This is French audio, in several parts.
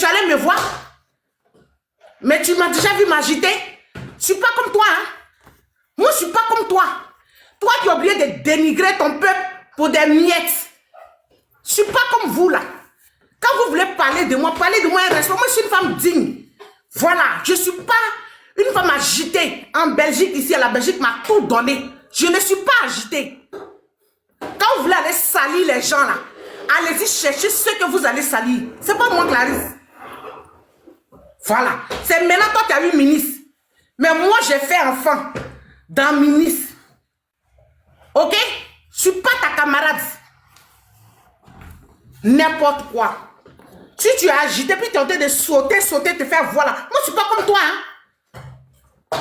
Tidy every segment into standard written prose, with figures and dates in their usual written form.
allais me voir. Mais tu m'as déjà vu m'agiter. Je ne suis pas comme toi. Hein? Moi, je ne suis pas comme toi. Toi, tu as oublié de dénigrer ton peuple pour des miettes. Je ne suis pas comme vous, là. Quand vous voulez parler de moi un respect. Moi, je suis une femme digne. Voilà, je ne suis pas une femme agitée. En Belgique, ici, la Belgique m'a tout donné. Je ne suis pas agitée. Quand vous voulez aller salir les gens, là, allez-y chercher ce que vous allez salir. Ce n'est pas moi, Clarisse. Voilà. C'est maintenant toi qui as eu ministre. Mais moi, j'ai fait enfant dans ministre. Ok? Je ne suis pas ta camarade. N'importe quoi. Si tu as agité, puis tu es en train de sauter, te faire voilà. Moi, je ne suis pas comme toi. Hein?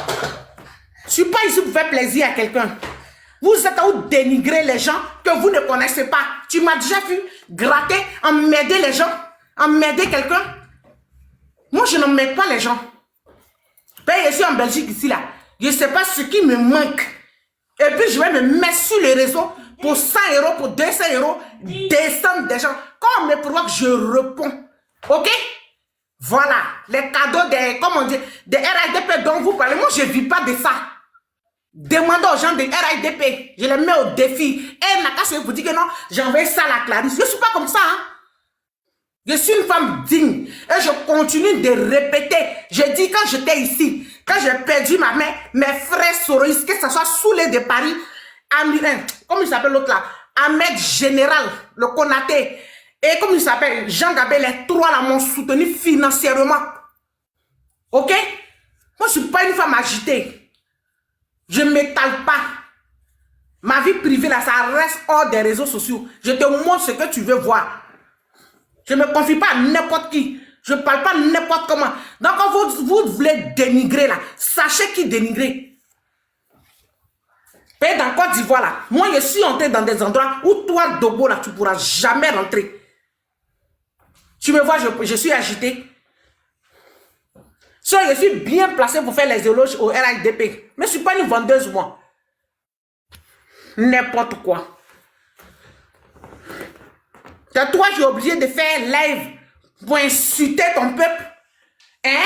Je ne suis pas ici pour faire plaisir à quelqu'un. Vous êtes à dénigrer les gens que vous ne connaissez pas. Tu m'as déjà vu gratter, en m'aider les gens, en m'aider quelqu'un. Moi, je n'en m'aide pas les gens. Ben, je suis en Belgique ici, là. Je ne sais pas ce qui me manque. Et puis, je vais me mettre sur les réseaux pour 100 euros, pour 200 euros, descendre des gens. Quand on me provoque, je réponds. Ok? Voilà. Les cadeaux des, comment on dit, des RIDP dont vous parlez. Moi, je ne vis pas de ça. Demandez aux gens de RIDP. Je les mets au défi. Et Nakache vous dit que non, j'ai envoyé ça à la Clarisse. Je ne suis pas comme ça. Hein? Je suis une femme digne. Et je continue de répéter. Je dis quand j'étais ici, quand j'ai perdu ma mère, mes frères Soroïs, que ce soit Soulé de Paris, comment il s'appelle l'autre là? Ahmed Général, le Konaté. Et comme il s'appelle, Jean Gabé, les trois là m'ont soutenu financièrement. Ok? Moi, je ne suis pas une femme agitée. Je ne m'étale pas. Ma vie privée là, ça reste hors des réseaux sociaux. Je te montre ce que tu veux voir. Je ne me confie pas à n'importe qui. Je ne parle pas n'importe comment. Donc, quand vous voulez dénigrer là, sachez qui dénigrer. Pays dans Côte d'Ivoire là, moi je suis entré dans des endroits où toi, Dogo là, tu ne pourras jamais rentrer. Tu me vois, je suis agité. Je suis bien placé pour faire les éloges au RIDP. Mais je ne suis pas une vendeuse, moi. N'importe quoi. C'est toi qui es obligé de faire live pour insulter ton peuple. Hein?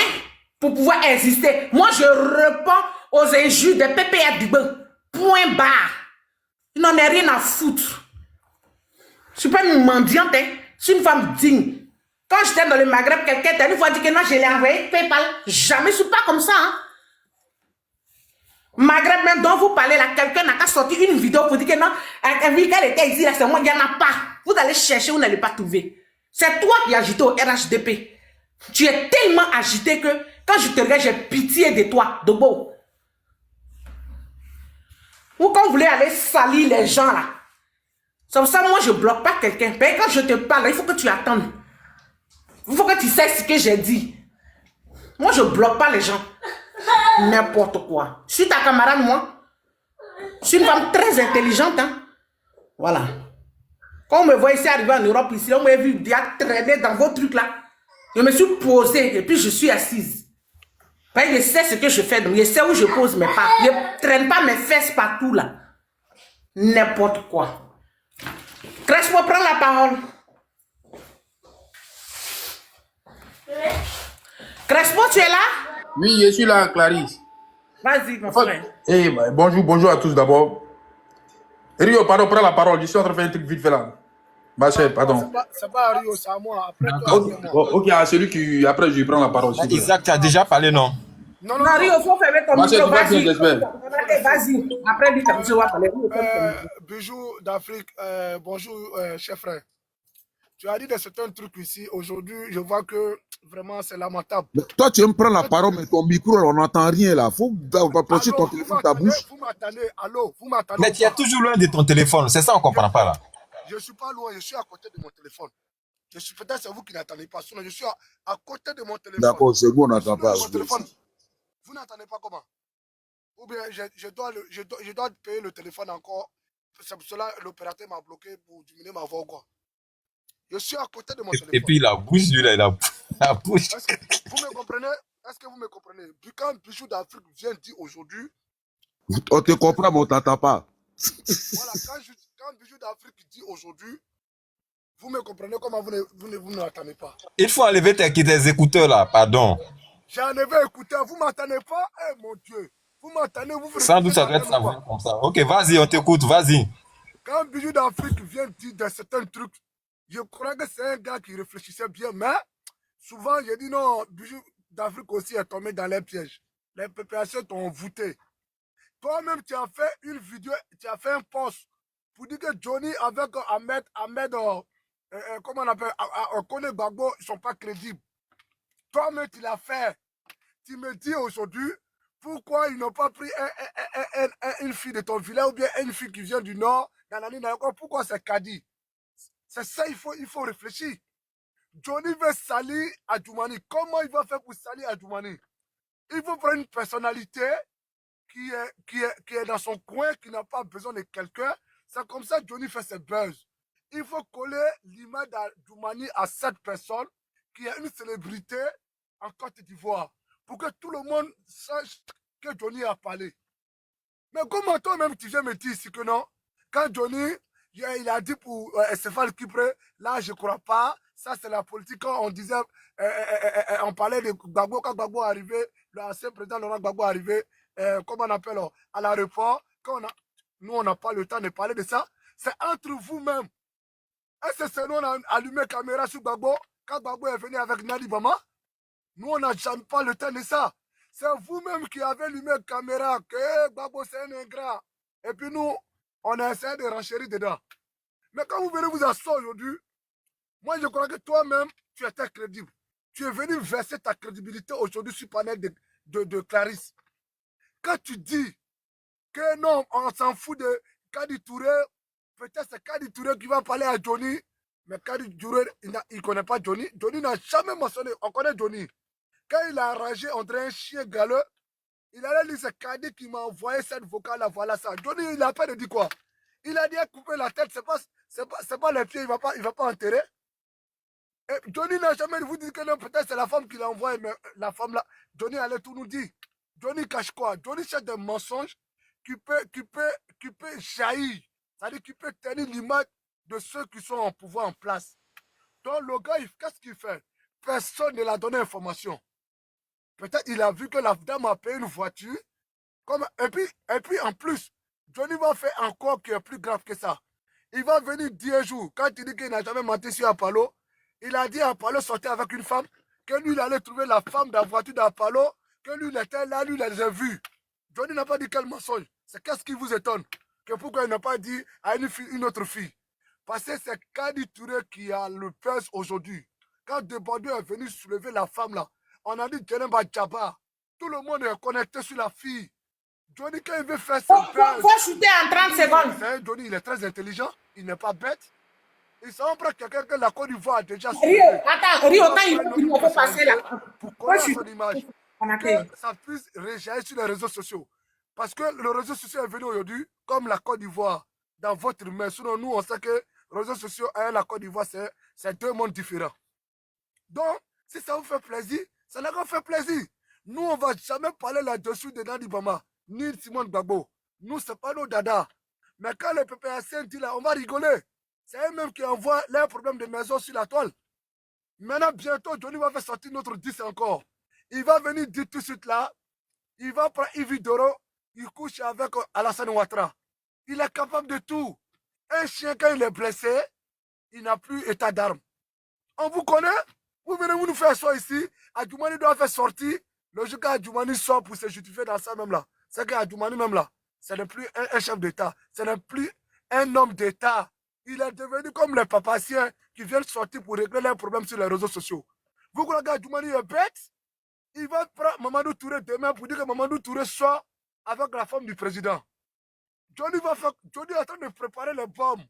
Pour pouvoir exister. Moi, je réponds aux injures des PPA du bain. Point barre. Je n'en ai rien à foutre. Je ne suis pas une mendiante. Hein? Je suis une femme digne. Quand j'étais dans le Maghreb, quelqu'un t'a une fois dit que non, je l'ai envoyé PayPal. Jamais, je ne suis pas comme ça. Hein? Maghreb, même dont vous parlez là, quelqu'un n'a qu'à sortir une vidéo pour dire que non, elle était ici, là, c'est moi, il n'y en a pas. Vous allez chercher, vous n'allez pas trouver. C'est toi qui es agité au RHDP. Tu es tellement agité que quand je te regarde, j'ai pitié de toi, Dobo. Ou quand vous voulez aller salir les gens là. C'est pour ça, moi, je ne bloque pas quelqu'un. Mais quand je te parle, il faut que tu attendes. Il faut que tu sais ce que j'ai dit. Moi, je ne bloque pas les gens. N'importe quoi. Je suis ta camarade, moi. Je suis une femme très intelligente. Hein? Voilà. Quand on me voit ici arriver en Europe, ici, on m'a vu déjà traîner dans vos trucs là. Je me suis posée et puis je suis assise. Je sais ce que je fais, donc je sais où je pose mes pas. Je ne traîne pas mes fesses partout là. N'importe quoi. Crespo, prends la parole. Crespo, tu es là? Oui, je suis là, Clarisse. Vas-y, mon frère. Hey, bonjour à tous d'abord. Rio, pardon, prends la parole. Je suis en train de faire un truc vite fait là. Ma chère, pardon. C'est pas Rio, c'est à moi. Après toi, Ok, à celui qui. Après, je prends la parole. Isaac, tu as déjà parlé, non? Non, Rio, il faut fermer ton micro. Vas-y. Vas-y. Après, lui, tu vas parler. Bijou d'Afrique, bonjour, chef frère. Tu as dit de certains trucs ici. Aujourd'hui, je vois que vraiment c'est lamentable. Mais toi, tu aimes prendre la parole, mais ton micro, on n'entend rien là. Faut approcher ton téléphone de ta bouche. Vous m'attendez, allô, vous m'attendez. Mais tu es toujours loin de ton téléphone, c'est ça, on ne comprend pas là. Je ne suis pas loin, je suis à côté de mon téléphone. Peut-être c'est vous qui n'attendez pas. Sinon, je suis à côté de mon téléphone. D'accord, c'est vous, on n'entend pas. Vous n'entendez pas comment? Ou bien je dois payer le téléphone encore. C'est pour cela que l'opérateur m'a bloqué pour diminuer ma voix ou quoi. Je suis à côté de mon téléphone. Et puis la bouche, lui, là, la bouche. Vous me comprenez? Est-ce que vous me comprenez? Puis quand Bijou d'Afrique vient dire aujourd'hui... On te comprend, mais on ne t'entend pas. Voilà, quand Bijou d'Afrique dit aujourd'hui, Vous me comprenez comment vous ne m'entendez pas. Il faut enlever tes écouteurs là, pardon. J'ai enlevé écouteur, vous ne m'entendez pas? Eh mon Dieu, vous m'entendez, vous Sans doute réfléchissez ça doit être d'antenne ou sa quoi? voix comme ça. Ok, vas-y, on t'écoute, vas-y. Quand Bijou d'Afrique vient dire de certains trucs, je crois que c'est un gars qui réfléchissait bien, mais souvent, j'ai dit non, Bijou d'Afrique aussi est tombé dans les pièges. Les préparations t'ont voûté. Toi-même, tu as fait une vidéo, tu as fait un post pour dire que Johnny avec Ahmed comment on appelle, Kone Gbagbo, ils ne sont pas crédibles. Toi-même, tu l'as fait. Tu me dis aujourd'hui, pourquoi ils n'ont pas pris une fille de ton village ou bien une fille qui vient du Nord, pourquoi c'est Kadi? C'est ça, il faut réfléchir. Johnny veut salir Adjoumani. Comment il va faire pour salir Adjoumani? Il faut prendre une personnalité qui est dans son coin, qui n'a pas besoin de quelqu'un. C'est comme ça que Johnny fait ses buzz. Il faut coller l'image d'Adjoumani à cette personne qui est une célébrité en Côte d'Ivoire pour que tout le monde sache que Johnny a parlé. Mais comment toi-même tu viens me dire ici que non? Quand Johnny, il a dit pour Stéphane Kipré, là je ne crois pas, ça c'est la politique. Quand on disait, on parlait de Gbagbo, quand Gbagbo est arrivé, l'ancien président Laurent Gbagbo est arrivé, comment on appelle, à l'aéroport, nous on n'a pas le temps de parler de ça, c'est entre vous-même. Est-ce que c'est nous on a allumé la caméra sur Gbagbo, quand Gbagbo est venu avec Nadi Bama? Nous on n'a jamais pas le temps de ça. C'est vous-même qui avez allumé la caméra, que Gbagbo c'est un ingrat. Et puis nous, on a essayé de renchérir dedans. Mais quand vous venez vous asseoir aujourd'hui, moi je crois que toi-même, tu étais crédible. Tu es venu verser ta crédibilité aujourd'hui sur le panel de Clarisse. Quand tu dis que non, on s'en fout de Kadi Touré, peut-être c'est Kadi Touré qui va parler à Johnny, mais Kadi Touré, il ne connaît pas Johnny. Johnny n'a jamais mentionné, on connaît Johnny. Quand il a enragé, on dirait un chien galeux, il allait dire c'est Kadi qui m'a envoyé cette vocale-là, voilà ça. Johnny, il n'a pas de dire quoi? Il a dit à couper la tête, c'est pas les pieds, il va pas enterrer. Et Johnny n'a jamais vous dit que non, peut-être c'est la femme qui l'a envoyé, mais la femme là, Johnny allait tout nous dire. Johnny cache quoi? Johnny cherche des mensonges qui peut jaillir. C'est-à-dire qu'il peut tenir l'image de ceux qui sont en pouvoir en place. Donc le gars, qu'est-ce qu'il fait? Personne ne l'a donné information. Peut-être il a vu que la dame a payé une voiture. Et puis en plus, Johnny va faire encore qui est plus grave que ça. Il va venir 10 jours. Quand il dit qu'il n'a jamais menti sur Apollo, il a dit à Apollo sortir avec une femme, que lui, il allait trouver la femme de la voiture d'Apollo, que lui, il était là, lui, il les a vus. Johnny n'a pas dit quel mensonge. C'est qu'est-ce qui vous étonne? Que pourquoi il n'a pas dit à une autre fille? Parce que c'est Kadi Touré qui a le pèse aujourd'hui. Quand Debordeux est venu soulever la femme là, on a dit Djenemba Djaba. Tout le monde est connecté sur la fille. Johnny, quand il veut faire son pèse. Faut shooter en 30 secondes. Johnny, il est très intelligent. Il n'est pas bête. Il s'en prend quelqu'un que la Côte d'Ivoire a déjà Rio, attends, Rio, quand il faut passer là. Pour connaître son image. Que Que ça puisse réagir sur les réseaux sociaux. Parce que le réseau social est venu aujourd'hui, comme la Côte d'Ivoire, dans votre main. Sinon, nous, on sait que les réseaux sociaux et la Côte d'Ivoire, c'est deux mondes différents. Donc, si ça vous fait plaisir, ça n'a pas fait plaisir. Nous, on ne va jamais parler là-dessus de Nadi Bama, ni de Simone Gbagbo. Nous, ce n'est pas nos dada. Mais quand le PPAC dit là, on va rigoler. C'est eux-mêmes qui envoient leurs problèmes de maison sur la toile. Maintenant, bientôt, Johnny va faire sortir notre 10 encore. Il va venir dire tout de suite là, il va prendre Yves Doro, il couche avec Alassane Ouattara. Il est capable de tout. Un chien, quand il est blessé, il n'a plus état d'arme. On vous connaît? Vous venez nous faire ça ici. Adjoumani doit faire sortir. Le jour qu'Adjoumani sort pour se justifier dans ça même là, c'est qu'Adjoumani même là, ce n'est plus un chef d'État. Ce n'est plus un homme d'État. Il est devenu comme les papaciens qui viennent sortir pour régler leurs problèmes sur les réseaux sociaux. Vous croyez qu'Adjoumani est bête? Il va prendre Mamadou Touré demain pour dire que Mamadou Touré sort avec la femme du président. Johnny est en train de préparer les bombes.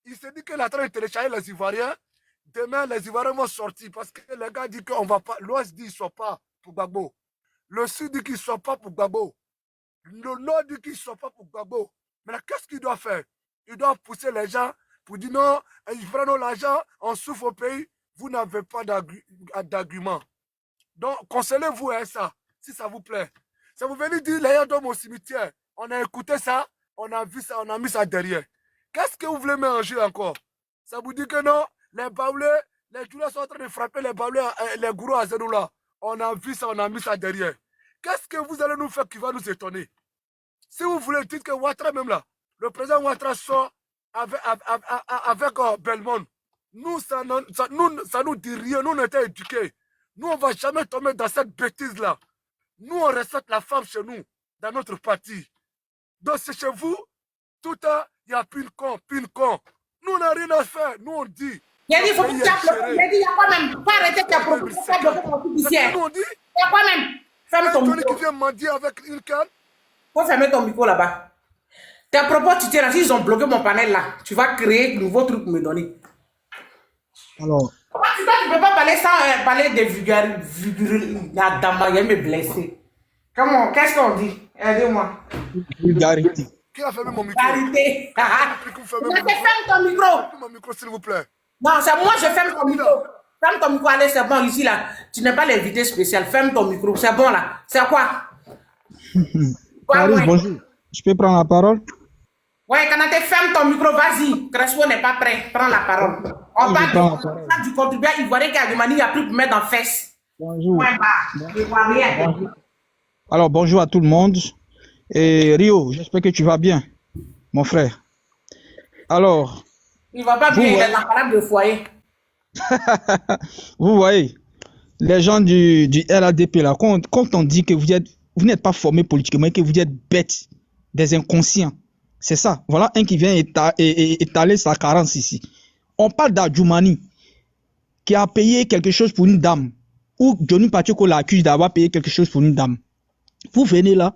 Il s'est dit qu'il est en train de télécharger les Ivoiriens. Demain, les Ivoiriens vont sortir parce que les gars disent qu'on va pas. L'Ouest dit qu'il ne soit pas pour Gbagbo. Le Sud dit qu'il ne soit pas pour Gbagbo. Le Nord dit qu'il ne soit pas pour Gbagbo. Mais qu'est-ce qu'il doit faire? Il doit pousser les gens pour dire non, ils prennent l'argent, on souffre au pays. Vous n'avez pas d'argument. Donc, consolez-vous à ça, si ça vous plaît. Ça vous venez dire, les gens au cimetière. On a écouté ça, on a vu ça, on a mis ça derrière. Qu'est-ce que vous voulez mélanger encore? Ça vous dit que non, Les baoulés, les joueurs sont en train de frapper les baoulés, les gourous à Zenoula. On a vu ça, on a mis ça derrière. Qu'est-ce que vous allez nous faire qui va nous étonner? Si vous voulez dire que Ouattara même là, le président Ouattara sort avec Belmont, nous, ça nous dit rien, nous on était éduqués. Nous, on ne va jamais tomber dans cette bêtise-là. Nous, on respecte la femme chez nous, dans notre parti. Donc, c'est chez vous, tout à il y a pile con. Nous, on n'a rien à faire. Nous, on dit. Il a dit, il faut que tu appelles. Il a dit, il y a quoi même? Pas arrêter ta proposition. Il y a quoi même? Ferme ton micro. Qui vient mendier avec une canne. Faut fermer ton micro là-bas. Tes propos, tu tiens là. S'ils ont bloqué mon panel là, tu vas créer un nouveau truc pour me donner. Alors, Tu ne peux pas parler sans parler de vulgarité. Madame, il me blesser. Comment? Qu'est-ce qu'on dit? Aidez-moi. vulgarité. Qui a fermé mon micro? Vulgarité. Ferme ton micro. Mon micro, s'il vous plaît. Non, c'est moi, je ferme ton micro. Ferme ton micro, allez, c'est bon, ici, là. Tu n'es pas l'invité spécial. Ferme ton micro, c'est bon, là. C'est quoi? Clarisse, bonjour. Je peux prendre la parole? Ouais, Kanaté, ferme ton micro, vas-y. Crespo n'est pas prêt. Prends la parole. On parle du contribuable ivoirien qui a demandé, il n'y a plus pour mettre en fesse. Bonjour. Bonjour. Alors, bonjour à tout le monde. Et Rio, j'espère que tu vas bien, mon frère. Alors... Il ne va pas bien, il est dans de foyer. Vous voyez, les gens du LADP, là, quand on dit que vous n'êtes pas formés politiquement, que vous êtes bêtes, des inconscients, c'est ça. Voilà un qui vient étaler sa carence ici. On parle d'Adjoumani, qui a payé quelque chose pour une dame, ou Johnny Pacheco l'accuse d'avoir payé quelque chose pour une dame. Vous venez là,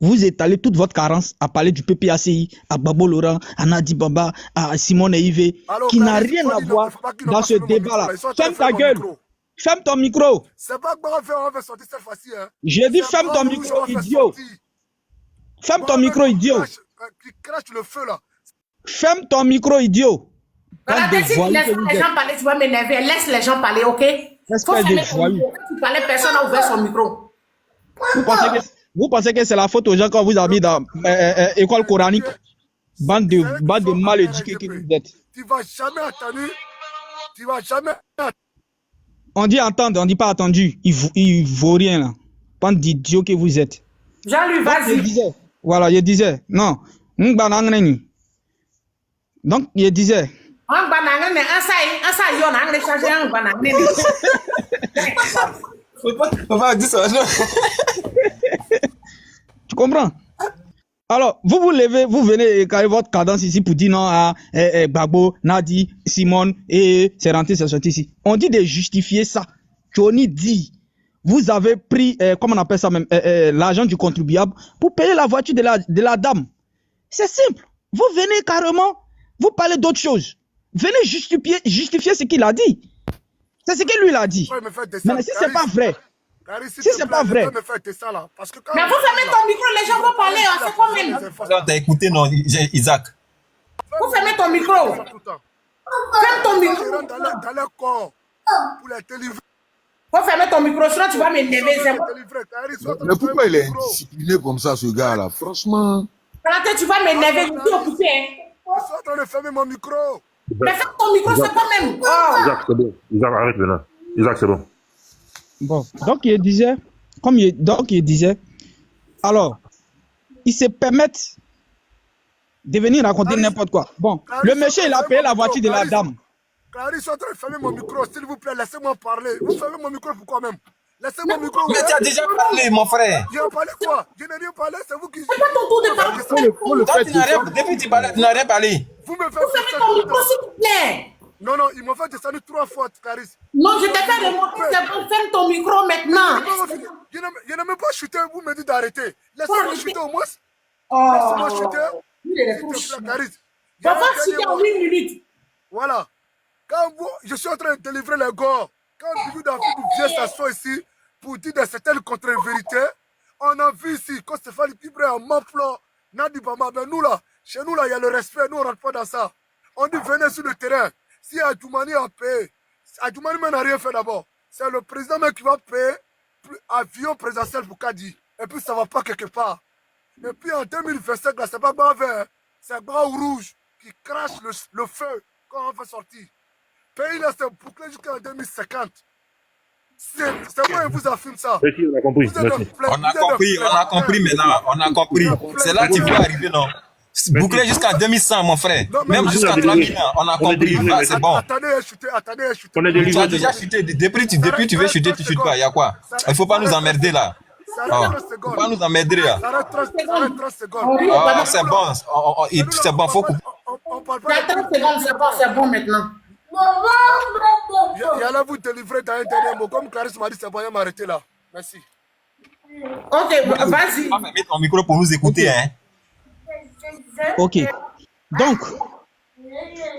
vous étalez toute votre carence à parler du PPACI, à Babo Laurent, à Nadi Baba, à Simone Yves, qui n'a rien à voir dans ce débat-là. Ferme ta gueule. Ferme ton micro. C'est pas grave, on va sortir cette fois-ci. J'ai dit ferme ton micro, idiot. Ferme ton micro, idiot. Qui crache le feu là. Ferme ton micro, idiot. Voilà, si tu laisses les gens parler, tu vas m'énerver. Laisse les gens parler, ok? Faut fermer ton micro. Quand tu parlais, personne n'a ouvert son micro. Vous pensez que c'est la faute aux gens quand vous habitez dans école coranique? Bande de mal éduqués que vous êtes. Tu vas jamais attendre. Tu vas jamais attendre. On dit entendre, on dit pas attendu. Il vaut rien là. Bande d'idiots que vous êtes. Jean-Louis, vas-y. Voilà, je disais. Non. Donc, je disais. Tu comprends? Alors, vous venez carrer votre cadence ici pour dire non à Gbagbo, Nadi, Simone, et c'est rentré, c'est sorti ici. On dit de justifier ça. Johnny dit, vous avez pris, comment on appelle ça même, l'argent du contribuable pour payer la voiture de la dame. C'est simple. Vous venez carrément, vous parlez d'autre chose. Venez justifier ce qu'il a dit. C'est ce que lui il a dit. Mais si c'est pas vrai, si c'est pas vrai. Mais vous fermez ton micro, les gens vont parler, c'est quoi même? T'as écouté, non, Isaac? Vous fermez ton micro. Ferme ton micro. Dans le corps pour les délivrer. Faut fermer ton micro, sinon tu vas m'énerver. Mais pourquoi il est indiscipliné comme ça, ce gars-là? Franchement. Quand tu vas m'énerver, je suis occupé. Je suis en train de fermer mon micro. Mais ferme ton micro, c'est pas même. Isaac, c'est bon. Isaac, arrête maintenant. Isaac, c'est bon. Bon, donc il disait, alors, ils se permettent de venir raconter n'importe quoi. Bon, le monsieur, il a payé la voiture de la dame. Clarisse, je suis en train de fermer mon micro, s'il vous plaît, laissez-moi parler. Vous fermez mon micro, pourquoi même? Laissez mon micro. Mais tu as déjà parlé, mon frère. J'ai parlé quoi? Je n'ai rien parlé, c'est vous qui... C'est pas ton tour de parler. Depuis que tu parlais, tu n'as rien parlé. Vous me faites... Vous fermez ton micro, s'il vous plaît. Non, ils m'ont fait descendre 3 fois, Clarisse. Non, je t'ai fait remonter, c'est bon, ferme ton micro maintenant. Je n'ai même pas chuté, vous me dites d'arrêter. Laissez-moi chuter au moins. Laissez-moi chuter. Clarisse. On va chuter en 8 minutes. Voilà. Quand je suis en train de délivrer les gars, quand Bibi David vient s'asseoir ici pour dire de certaines contre-vérités, on a vu ici, quand Stéphane Ibrahim, Maplo, Nadi Bama, ben nous là, chez nous là, il y a le respect, nous on ne rentre pas dans ça. On dit venez sur le terrain. Si Adjoumani a payé, Adjoumani n'a rien fait d'abord. C'est le président même qui va payer avion présidentiel pour Kadi. Et puis ça ne va pas quelque part. Et puis en 2025, là, c'est pas bas vert, c'est bas rouge qui crache le feu quand on fait sortir. pays là, c'est bouclé jusqu'en 2050. C'est moi qui vous affirme ça. Merci, on a compris. Vous êtes Merci. des fleurs, On vous a êtes des compris, on a fleurs. compris maintenant. On a compris. C'est là que tu veux arriver, non? Bouclé jusqu'à 2100, mon frère. Non, mais Même attendez, jusqu'à 3000 ans, on a on est compris. délivré, Ah, mais c'est bon. Attendez, chuter. On est Tu as délivré. déjà chuté. Depuis tu veux chuter, tu chutes pas. Il y a quoi? Il faut pas nous emmerder là. Ça Oh. reste 30 Faut secondes. pas nous emmerder là. Ça reste 30 secondes. Ah, c'est bon. C'est bon, faut couper. On parle Il y a pas 30 secondes, c'est bon maintenant. Il y allait vous délivrer dans un dernier mot. Comme Clarisse m'a dit, c'est bon, il m'a arrêté là. Merci. Ok, vas-y. Tu vas fermer ton micro pour nous écouter, hein. Ok. Donc,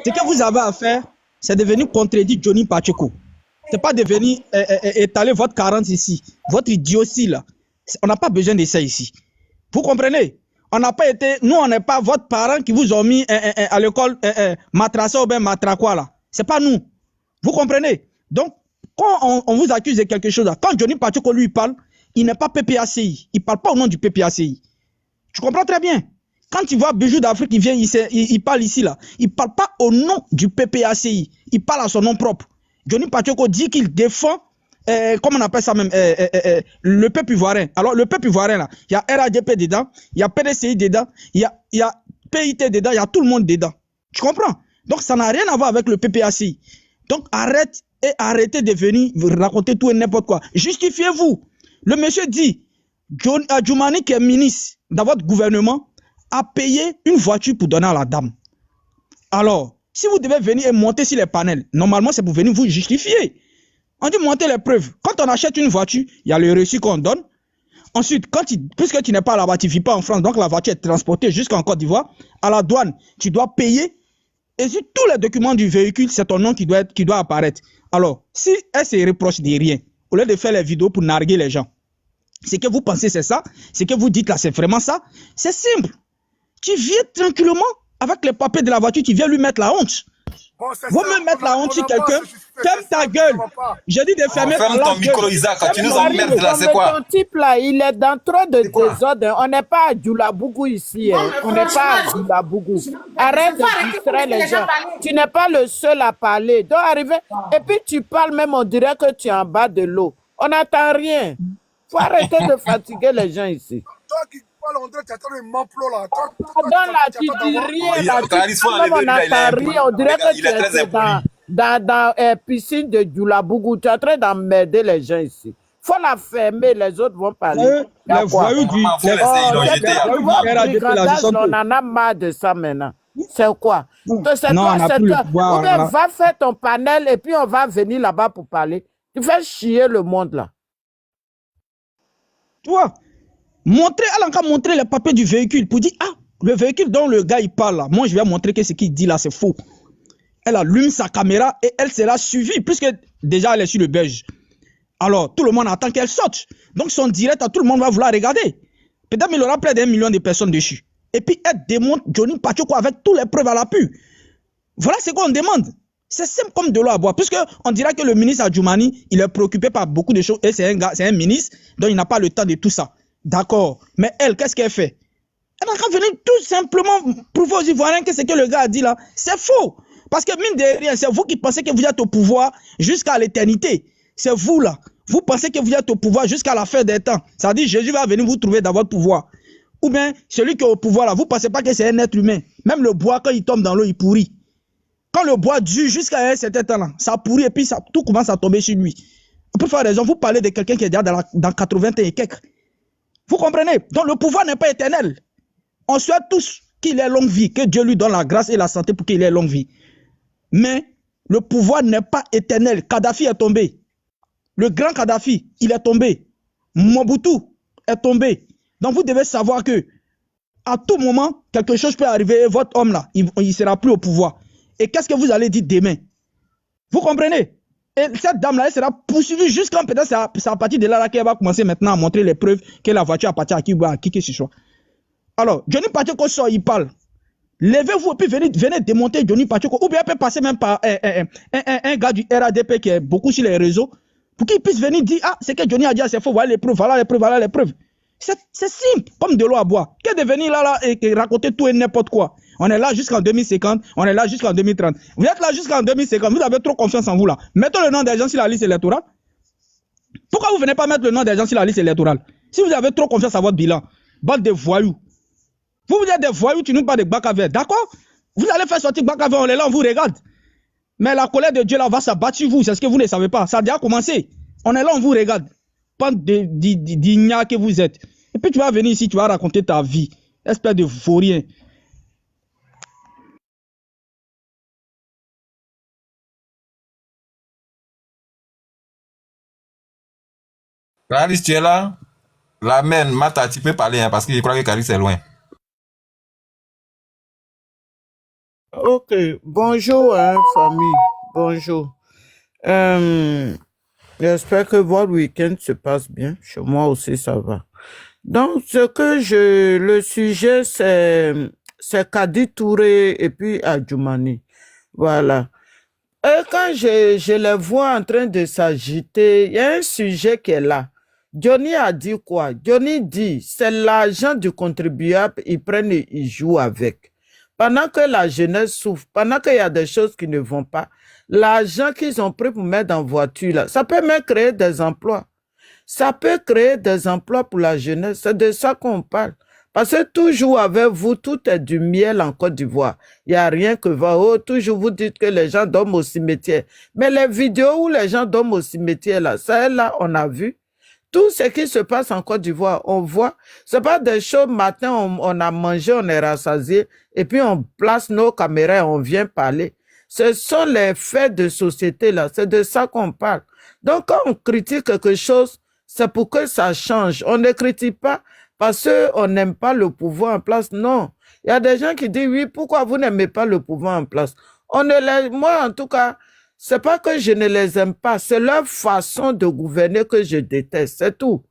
ce que vous avez à faire, c'est de venir contredire Johnny Pacheco. C'est pas de venir étaler votre carence ici, votre idiotie là. On n'a pas besoin de ça ici. Vous comprenez? On n'a pas été, nous on n'est pas votre parent qui vous ont mis à l'école matrassa ou bien matraquois là. C'est pas nous. Vous comprenez? Donc, quand on vous accuse de quelque chose là, quand Johnny Pacheco lui parle, il n'est pas PPACI. Il parle pas au nom du PPACI. Tu comprends très bien? Quand tu vois Bijou d'Afrique, il vient, il parle ici là. Il parle pas au nom du PPACI. Il parle à son nom propre. Johnny Pacheco dit qu'il défend, comment on appelle ça même, le peuple ivoirien. Alors, le peuple ivoirien là, il y a RADP dedans, il y a PDCI dedans, il y a PIT dedans, il y a tout le monde dedans. Tu comprends? Donc, ça n'a rien à voir avec le PPACI. Donc, arrêtez de venir raconter tout et n'importe quoi. Justifiez-vous. Le monsieur dit, Djoumani qui est ministre dans votre gouvernement, a payé une voiture pour donner à la dame. Alors, si vous devez venir et monter sur les panels, normalement, c'est pour venir vous justifier. On dit monter les preuves. Quand on achète une voiture, il y a le reçu qu'on donne. Ensuite, puisque tu n'es pas là-bas, tu ne vis pas en France, donc la voiture est transportée jusqu'en Côte d'Ivoire, à la douane, tu dois payer. Et sur tous les documents du véhicule, c'est ton nom qui doit apparaître. Alors, si elle se reproche de rien, au lieu de faire les vidéos pour narguer les gens, ce que vous pensez, c'est ça, ce que vous dites là, c'est vraiment ça, c'est simple. Tu viens tranquillement avec les papiers de la voiture, tu viens lui mettre la honte. Bon, c'est Vous ça, me mettre la honte sur on n'a pas quelqu'un, à se justifier, ferme c'est ta ça, gueule. ça va pas. J'ai dit de fermer Ferme ta ton micro, gueule. Isaac. Tu nous Marie, emmerdes là, c'est quoi? ton type là, il est dans trop de désordre. On n'est pas à Djoulabougou ici. Non, Hein. mais On n'est pas à franchement, Djoulabougou. Arrête faut arrêter de distraire de les laisser gens. les gens parler. Tu n'es pas le seul à parler. Donc arriver. Et puis tu parles même, on dirait que tu es en bas de l'eau. On n'entend rien. Faut arrêter de fatiguer les gens ici. Toi qui parles, on dirait que tu attends une mamplot là. Pardon là, tu dis rien là. Tu Clarisse, faut parles même, on enlever, là, il est n'entend impoli. rien. On dirait que Il est très tu es impoli. dans piscine de Djoulabougou. Tu es en train d'emmerder les gens ici. Faut la fermer, les autres vont parler. Y a Les quoi? voyous du... Maman, faut laisser, ils l'ont jeté. On en a marre de ça maintenant. C'est quoi? C'est Non, toi, on n'a c'est plus le toi. pouvoir, Ou bien voilà. va faire ton panel et puis on va venir là-bas pour parler. Tu fais chier le monde là. Toi, elle a encore montré les papiers du véhicule pour dire, ah, le véhicule dont le gars il parle là, moi je vais montrer que ce qu'il dit là c'est faux. Elle allume sa caméra et elle sera suivie puisque déjà elle est sur le belge. Alors tout le monde attend qu'elle saute. Donc son direct, tout le monde va vouloir regarder. Peut-être qu'il y aura près d'1 million de personnes dessus. Et puis elle démontre Johnny Pacheco avec toutes les preuves à l'appui. Voilà ce qu'on demande. C'est simple comme de l'eau à boire. Puisqu'on dira que le ministre Djoumani, il est préoccupé par beaucoup de choses. Et c'est un ministre, donc il n'a pas le temps de tout ça. D'accord. Mais elle, qu'est-ce qu'elle fait? Elle a qu'à venir tout simplement prouver aux Ivoiriens que ce que le gars a dit là, c'est faux. Parce que mine de rien, c'est vous qui pensez que vous êtes au pouvoir jusqu'à l'éternité. C'est vous là. Vous pensez que vous êtes au pouvoir jusqu'à la fin des temps. Ça veut dire Jésus va venir vous trouver dans votre pouvoir. Ou bien, celui qui est au pouvoir là, vous ne pensez pas que c'est un être humain. Même le bois, quand il tombe dans l'eau, il pourrit. Quand le bois dure jusqu'à un certain temps là, ça pourrit et puis ça, tout commence à tomber sur lui. Pour faire raison, vous parlez de quelqu'un qui est déjà dans 80 et quelques. Vous comprenez? Donc le pouvoir n'est pas éternel. On souhaite tous qu'il ait longue vie, que Dieu lui donne la grâce et la santé pour qu'il ait longue vie. Mais le pouvoir n'est pas éternel. Kadhafi est tombé. Le grand Kadhafi, il est tombé. Mobutu est tombé. Donc vous devez savoir que à tout moment, quelque chose peut arriver et votre homme là, il ne sera plus au pouvoir. Et qu'est-ce que vous allez dire demain? Vous comprenez? Et cette dame-là, elle sera poursuivie jusqu'à peut-être c'est à partir de là qu'elle va commencer maintenant à montrer les preuves que la voiture appartient à qui que ce soit. Alors, Johnny Pacheco sort, il parle. Levez-vous et puis venez démonter Johnny Pacheco. Ou bien elle peut passer même par un gars du RADP qui est beaucoup sur les réseaux pour qu'il puisse venir dire, ah, c'est que Johnny a dit, c'est faux, voilà les preuves, voilà les preuves, voilà les preuves. C'est simple, comme de l'eau à boire. Que de venir là et raconter tout et n'importe quoi. On est là jusqu'en 2050, on est là jusqu'en 2030. Vous êtes là jusqu'en 2050, vous avez trop confiance en vous là. Mettons le nom des gens sur la liste électorale. Pourquoi vous ne venez pas mettre le nom des gens sur la liste électorale? Si vous avez trop confiance à votre bilan, bande de voyous. Vous êtes des voyous, tu nous parles de Bakaver, d'accord? Vous allez faire sortir Bakaver, on est là, on vous regarde. Mais la colère de Dieu là va s'abattre sur vous, c'est ce que vous ne savez pas. Ça a déjà commencé. On est là, on vous regarde. Bande d'ignats que vous êtes. Et puis tu vas venir ici, tu vas raconter ta vie. Espèce de vaurien. Caris, tu es là? L'amen, Mata, tu peux parler, hein, parce que je crois que Caris est loin. Ok, bonjour, hein, famille. Bonjour. J'espère que votre week-end se passe bien. Chez moi aussi, ça va. Donc, le sujet, c'est Kadi Touré et puis Adjoumani. Voilà. Et quand je les vois en train de s'agiter, il y a un sujet qui est là. Johnny a dit quoi? Johnny dit, c'est l'argent du contribuable, ils prennent et ils jouent avec. Pendant que la jeunesse souffre, pendant qu'il y a des choses qui ne vont pas, l'argent qu'ils ont pris pour mettre dans la voiture, là, ça peut même créer des emplois. Ça peut créer des emplois pour la jeunesse. C'est de ça qu'on parle. Parce que toujours avec vous, tout est du miel en Côte d'Ivoire. Il n'y a rien que va. Oh, toujours vous dites que les gens dorment au cimetière. Mais les vidéos où les gens dorment au cimetière, là, ça, là, on a vu. Tout ce qui se passe en Côte d'Ivoire, on voit. C'est pas des choses, matin, on a mangé, on est rassasié, et puis on place nos caméras et on vient parler. Ce sont les faits de société, là. C'est de ça qu'on parle. Donc, quand on critique quelque chose, c'est pour que ça change. On ne critique pas parce qu'on n'aime pas le pouvoir en place. Non. Il y a des gens qui disent, oui, pourquoi vous n'aimez pas le pouvoir en place? Moi, en tout cas, c'est pas que je ne les aime pas, c'est leur façon de gouverner que je déteste, c'est tout.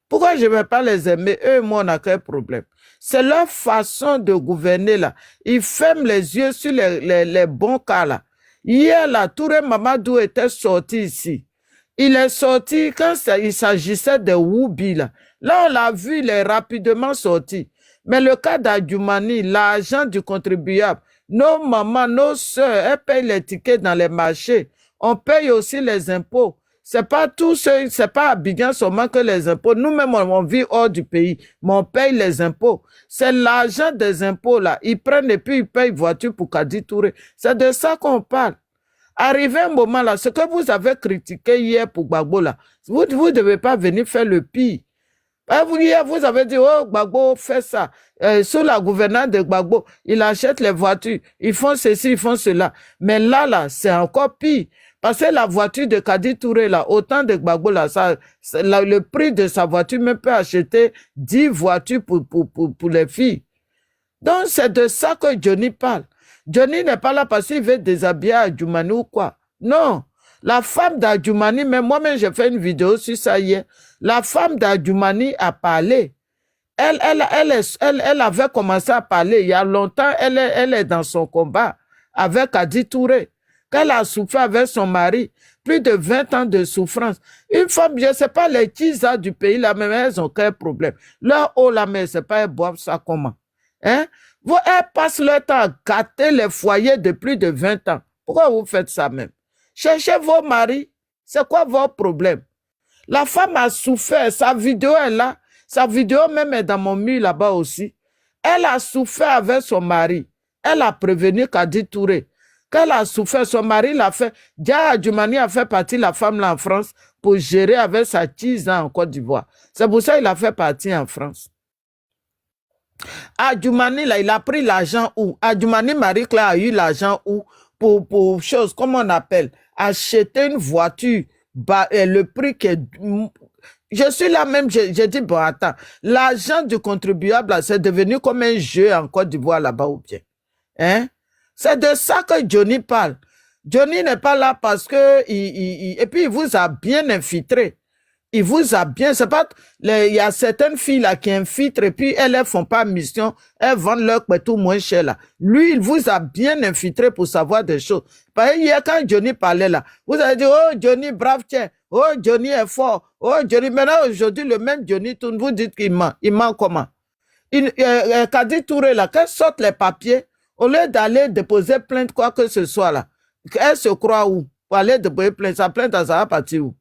Pourquoi je ne vais pas les aimer? Eux et moi, on n'a qu'un problème. C'est leur façon de gouverner, là. Ils ferment les yeux sur les bons cas, là. Hier, là, Touré Mamadou était sorti ici. Il est sorti quand il s'agissait de Woubi, là. Là, on l'a vu, il est rapidement sorti. Mais le cas d'Adjoumani, l'argent du contribuable, nos mamans, nos soeurs, elles payent les tickets dans les marchés. On paye aussi les impôts. C'est pas c'est pas à Abidjan seulement que les impôts. Nous-mêmes, on vit hors du pays, mais on paye les impôts. C'est l'argent des impôts, là. Ils prennent et puis ils payent voiture pour Kadi Touré. C'est de ça qu'on parle. Arrivé un moment, là, ce que vous avez critiqué hier pour Gbagbo, là, vous ne devez pas venir faire le pire. Vous avez dit, oh, Gbagbo fait ça. Sous la gouvernance de Gbagbo, il achète les voitures. Ils font ceci, ils font cela. Mais là, c'est encore pire. Parce que la voiture de Kadi Touré, là, autant de Gbagbo, là, le prix de sa voiture même peut acheter 10 voitures pour les filles. Donc, c'est de ça que Johnny parle. Johnny n'est pas là parce qu'il veut déshabiller Adjoumani ou quoi. Non. La femme d'Adjoumani, mais moi-même, j'ai fait une vidéo sur ça hier. La femme d'Adjoumani a parlé. Elle avait commencé à parler il y a longtemps. Elle est dans son combat avec Kadi Touré. Qu'elle a souffert avec son mari. Plus de 20 ans de souffrance. Une femme, je ne sais pas, les tisas du pays, là, même, elles ont quel problème. Leur eau, là, mais c'est pas, elles boivent ça comment? Hein? Elles passent leur temps à gâter les foyers de plus de 20 ans. Pourquoi vous faites ça même? Cherchez vos maris. C'est quoi votre problème? La femme a souffert. Sa vidéo est là. Sa vidéo même est dans mon mur là-bas aussi. Elle a souffert avec son mari. Elle a prévenu Kadi Touré. Qu'elle a souffert, son mari l'a fait. Dia Adjoumani a fait partie la femme là en France pour gérer avec sa tise en Côte d'Ivoire. C'est pour ça qu'il a fait partie en France. Adjoumani, là, il a pris l'argent où? Adjoumani Marie-Claire a eu l'argent où? Pour chose, comment on appelle? Acheter une voiture, le prix que... Je suis là même, j'ai dit, bon, attends, l'argent du contribuable, c'est devenu comme un jeu en Côte d'Ivoire là-bas ou bien. Hein? C'est de ça que Johnny parle. Johnny n'est pas là parce que... et puis, il vous a bien infiltré. Il vous a bien... C'est pas... Il y a certaines filles là qui infiltrent et puis elles ne font pas mission. Elles vendent leur tout moins cher là. Lui, il vous a bien infiltré pour savoir des choses. Parce que hier, quand Johnny parlait là, vous avez dit, oh, Johnny, brave, tiens. Oh, Johnny est fort. Oh, Johnny... Maintenant, aujourd'hui, le même Johnny tourne. Vous dites qu'il ment. Il ment comment? Kadi Touré là, qu'elle sorte les papiers Au lieu d'aller déposer plainte, quoi que ce soit là, elle se croit où? Pour aller déposer plainte, sa plainte, ça va partir où?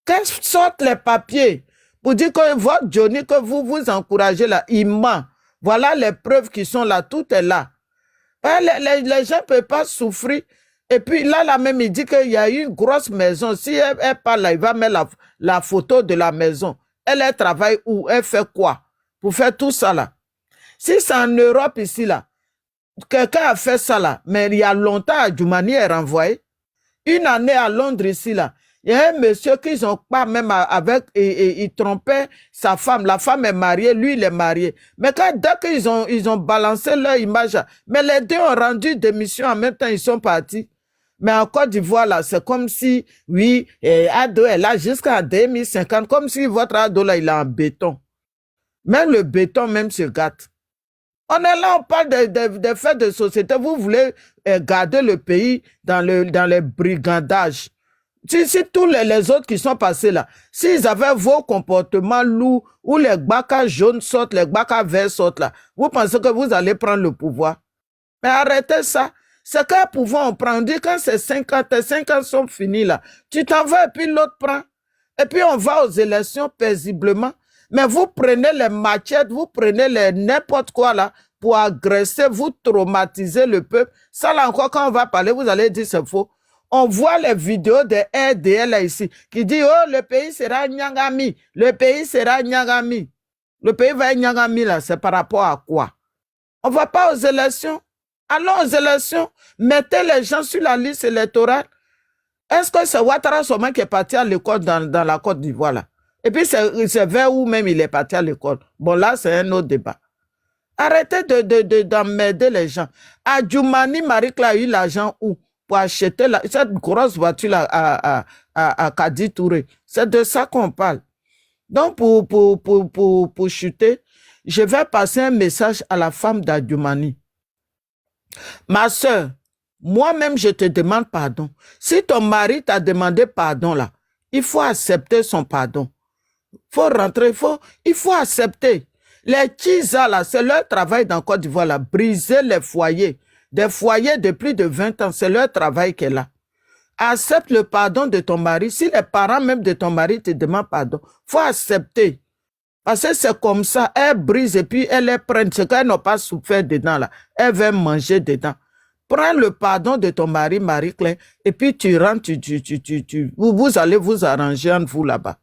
Qu'elle sorte les papiers pour dire que votre Johnny, que vous encouragez là, il ment. Voilà les preuves qui sont là, tout est là. Les gens ne peuvent pas souffrir. Et puis là même, il dit qu'il y a une grosse maison. Si elle parle là, il va mettre la photo de la maison. Elle travaille où? Elle fait quoi? Pour faire tout ça là. Si c'est en Europe ici là, quelqu'un a fait ça là, mais il y a longtemps, Adjoumani est renvoyé. Une année à Londres ici là, il y a un monsieur qu'ils ont pas même avec, et il trompait sa femme. La femme est mariée, lui il est marié. Mais dès qu'ils ont balancé leur image, mais les deux ont rendu démission en même temps, ils sont partis. Mais en Côte d'Ivoire, là, c'est comme si, oui, Ado est là jusqu'en 2050, comme si votre Ado là, il est en béton. Même le béton même se gâte. On est là, on parle des faits de société. Vous voulez garder le pays dans les brigandages. Si tous les autres qui sont passés là, s'ils avaient vos comportements lourds, où les gbaka jaunes sortent, les gbaka verts sortent là, vous pensez que vous allez prendre le pouvoir? Mais arrêtez ça. C'est quel pouvoir on prend? On dit quand c'est 5 ans, tes 5 ans sont finis là. Tu t'en vas et puis l'autre prend. Et puis on va aux élections paisiblement. Mais vous prenez les machettes, vous prenez les n'importe quoi là pour agresser, vous traumatiser le peuple. Ça là encore, quand on va parler, vous allez dire c'est faux. On voit les vidéos des RDL là ici qui dit oh le pays sera Nyangami, le pays sera Nyangami. Le pays va être Nyangami là, c'est par rapport à quoi? On va pas aux élections. Allons aux élections, mettez les gens sur la liste électorale. Est-ce que c'est Ouattara Soma qui est parti à l'école dans la Côte d'Ivoire là? Et puis c'est vers où même il est parti à l'école. Bon là, c'est un autre débat. Arrêtez d'emmerder les gens. Adjoumani Marie-Claire a eu l'argent où? Pour acheter cette grosse voiture là à Kadi Touré. C'est de ça qu'on parle. Donc pour chuter, je vais passer un message à la femme d'Adjoumani. Ma soeur, moi-même, je te demande pardon. Si ton mari t'a demandé pardon, là, il faut accepter son pardon. Il faut rentrer, il faut accepter. Les Tchisa, là, c'est leur travail dans Côte d'Ivoire, là, briser les foyers. Des foyers de plus de 20 ans, c'est leur travail qu'elle a. Accepte le pardon de ton mari. Si les parents même de ton mari te demandent pardon, il faut accepter. Parce que c'est comme ça, elle brise et puis elle les prend. Ce qu'elle n'a pas souffert dedans là, elle va manger dedans. Prends le pardon de ton mari, Marie-Claire, et puis tu rentres, vous allez vous arranger entre vous là-bas.